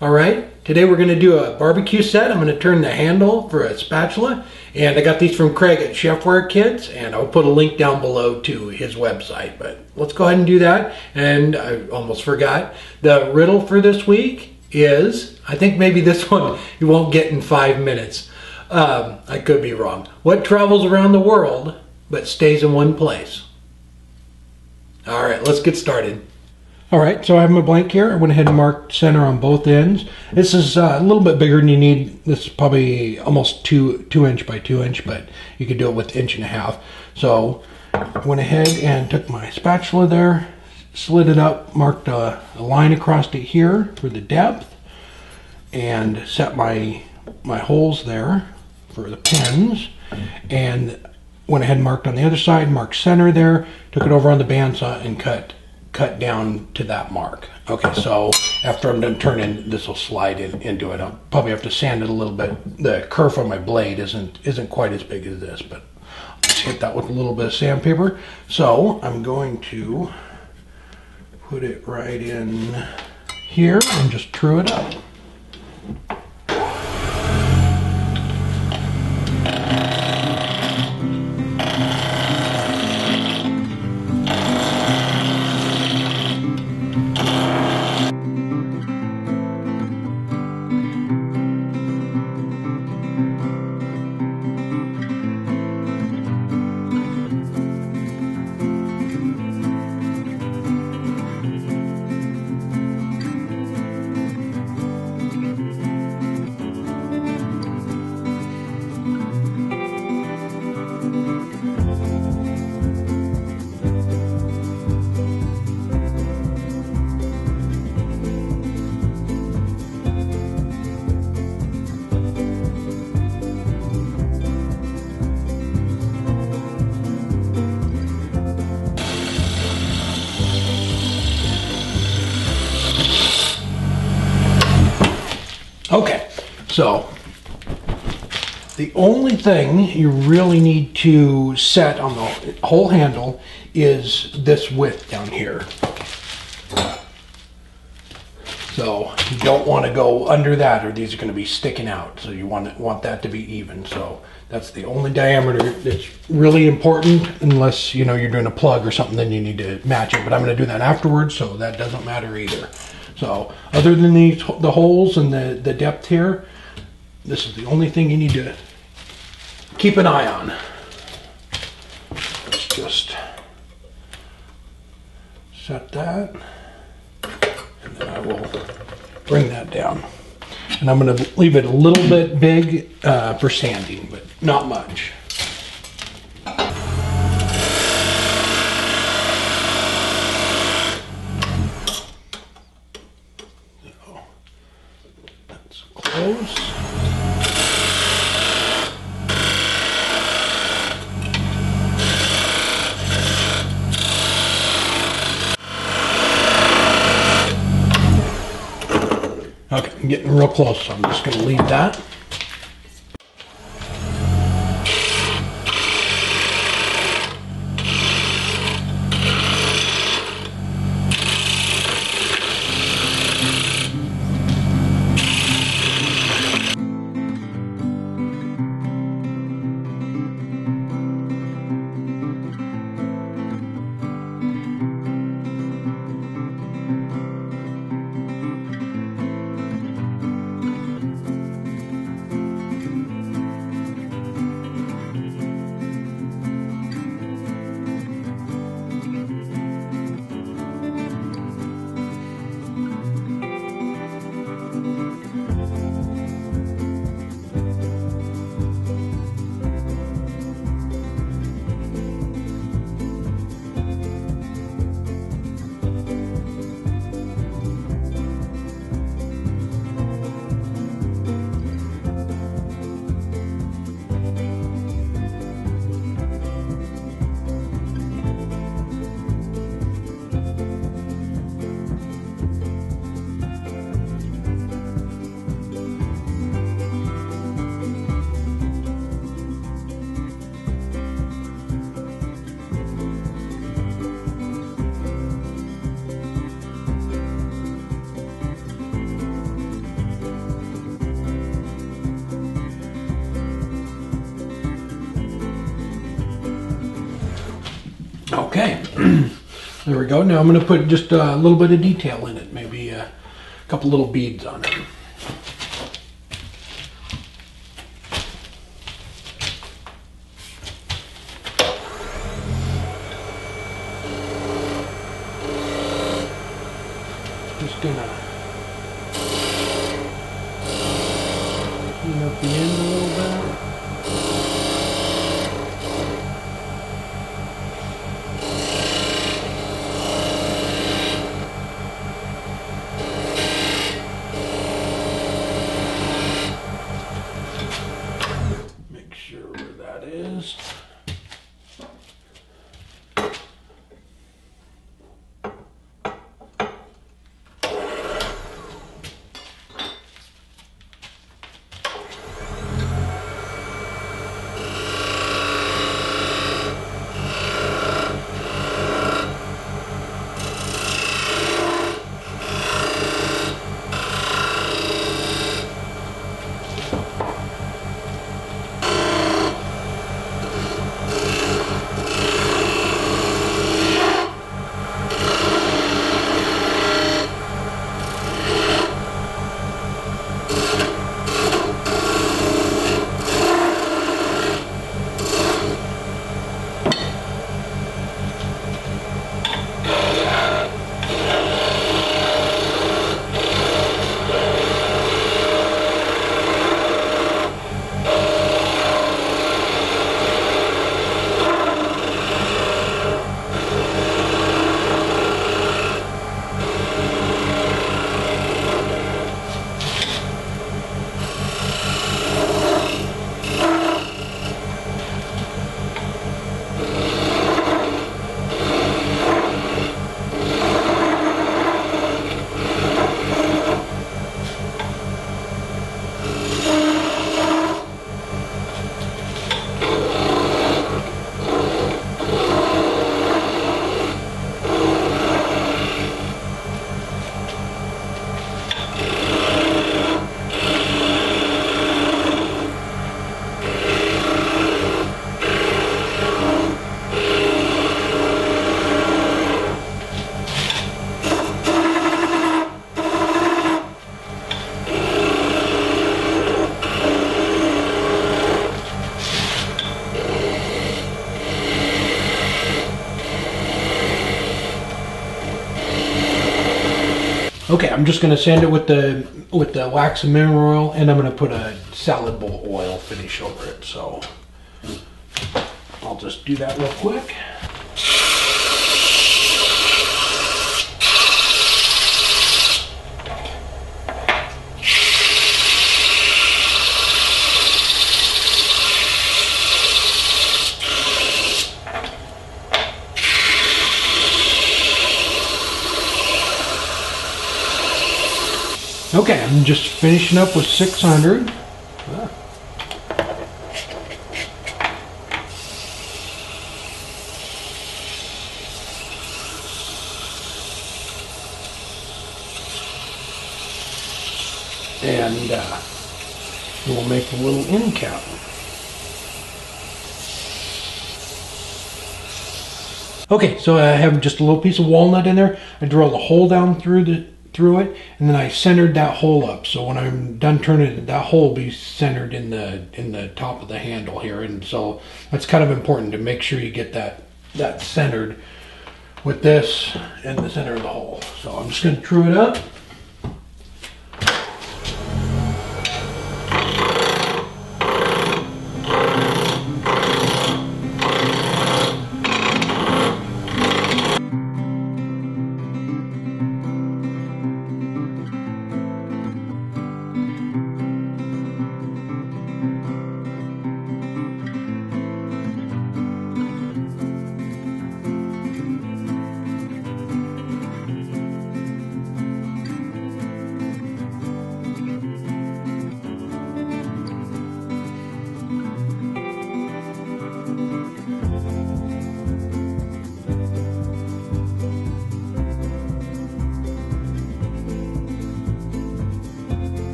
All right, today we're going to do a barbecue set. I'm going to turn the handle for a spatula, and I got these from Craig at ChefwareKits, and I'll put a link down below to his website. But let's go ahead and do that. And I almost forgot, the riddle for this week is, I think maybe this one you won't get in 5 minutes. I could be wrong. What travels around the world but stays in one place? All right, let's get started. All right, so I have my blank here. I went ahead and marked center on both ends. This is a little bit bigger than you need. This is probably almost 2 inch by 2 inch, but you could do it with 1.5 inches. So I went ahead and took my spatula there, slid it up, marked a line across it here for the depth, and set my holes there for the pins, and went ahead and marked on the other side, marked center there, took it over on the bandsaw and cut down to that mark. Okay, so after I'm done turning, this will slide into it. I'll probably have to sand it a little bit. The kerf on my blade isn't quite as big as this, but I'll just hit that with a little bit of sandpaper. So I'm going to put it right in here and just true it up. Okay, so the only thing you really need to set on the whole handle is this width down here. So you don't want to go under that, or these are going to be sticking out. So you want that to be even. So that's the only diameter that's really important, unless you're doing a plug or something, then you need to match it. But I'm going to do that afterwards, so that doesn't matter either. So other than the holes and the depth here, this is the only thing you need to keep an eye on. Let's just set that, and then I will bring that down. And I'm going to leave it a little bit big for sanding, but not much. Close. Okay, I'm getting real close, so I'm just going to leave that. Okay, there we go. Now I'm going to put just a little bit of detail in it, maybe a couple little beads on it. Just going to clean up the end a little bit. Make sure where that is. Okay, I'm just going to sand it with the wax and mineral oil, and I'm going to put a salad bowl oil finish over it. So I'll just do that real quick. Okay, I'm just finishing up with 600. And we'll make a little end cap. Okay, so I have just a little piece of walnut in there. I drilled a hole down through it, and then I centered that hole up. So when I'm done turning it, that hole will be centered in the top of the handle here. And so that's kind of important to make sure you get that centered with this in the center of the hole. So I'm just going to true it up.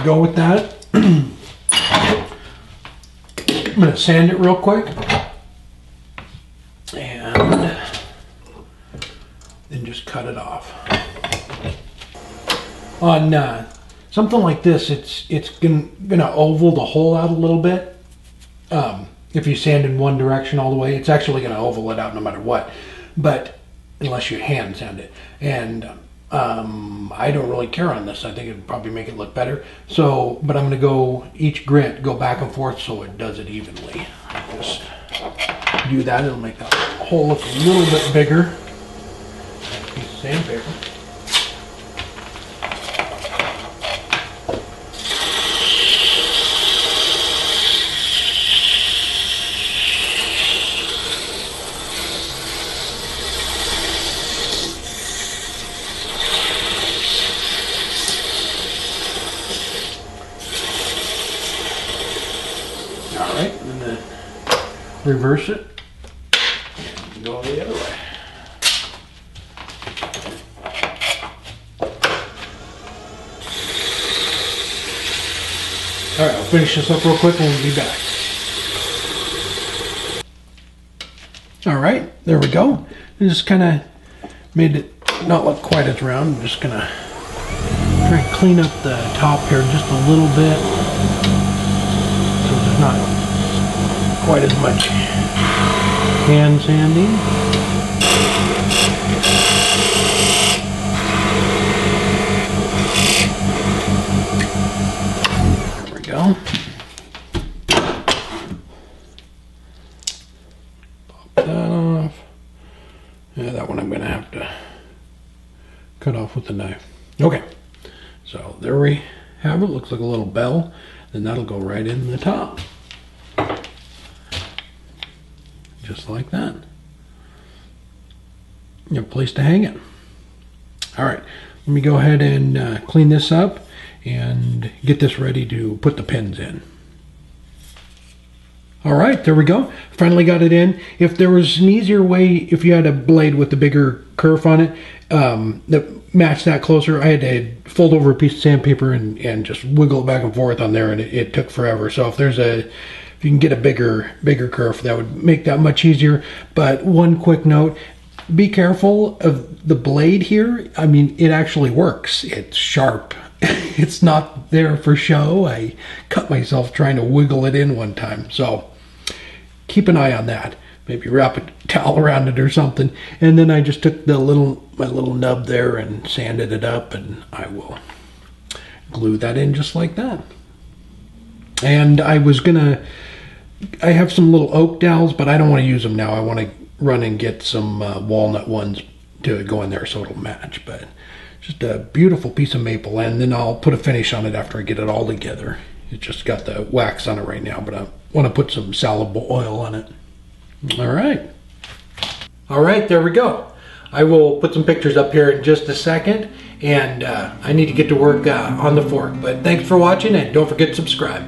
to go with that. I'm going to sand it real quick. And then just cut it off. On something like this, it's gonna oval the hole out a little bit. If you sand in one direction all the way, it's actually gonna oval it out no matter what. But unless you hand sand it, and I don't really care on this. I think it'd probably make it look better. So, but I'm gonna go each grit go back and forth so it does it evenly. Just do that. It'll make the hole look a little bit bigger. Piece of sandpaper. Alright, and then reverse it and go the other way. Alright, I'll finish this up real quick and we'll be back. Alright, there we go. I just kind of made it not look quite as round. I'm just going to try and clean up the top here just a little bit. So there's not quite as much hand sanding. There we go. Pop that off. Yeah, that one I'm going to have to cut off with the knife. Okay, so there we have it. Looks like a little bell. Then that'll go right in the top. Just like that. You have a place to hang it. All right, let me go ahead and clean this up and get this ready to put the pins in. All right, there we go. Finally got it in. If there was an easier way, if you had a blade with a bigger kerf on it that matched that closer, I had to fold over a piece of sandpaper and just wiggle it back and forth on there, and it took forever. So if you can get a bigger kerf, that would make that much easier. But one quick note, be careful of the blade here. I mean, it actually works. It's sharp. It's not there for show. I cut myself trying to wiggle it in one time. So keep an eye on that. Maybe wrap a towel around it or something. And then I just took my little nub there and sanded it up, and I will glue that in just like that. And I have some little oak dowels, but I don't want to use them now. I want to run and get some walnut ones to go in there so it'll match. But just a beautiful piece of maple, and then I'll put a finish on it after I get it all together. It's just got the wax on it right now, but I want to put some salad oil on it. All right, there we go. I will put some pictures up here in just a second, and I need to get to work on the fork. But thanks for watching, and don't forget to subscribe.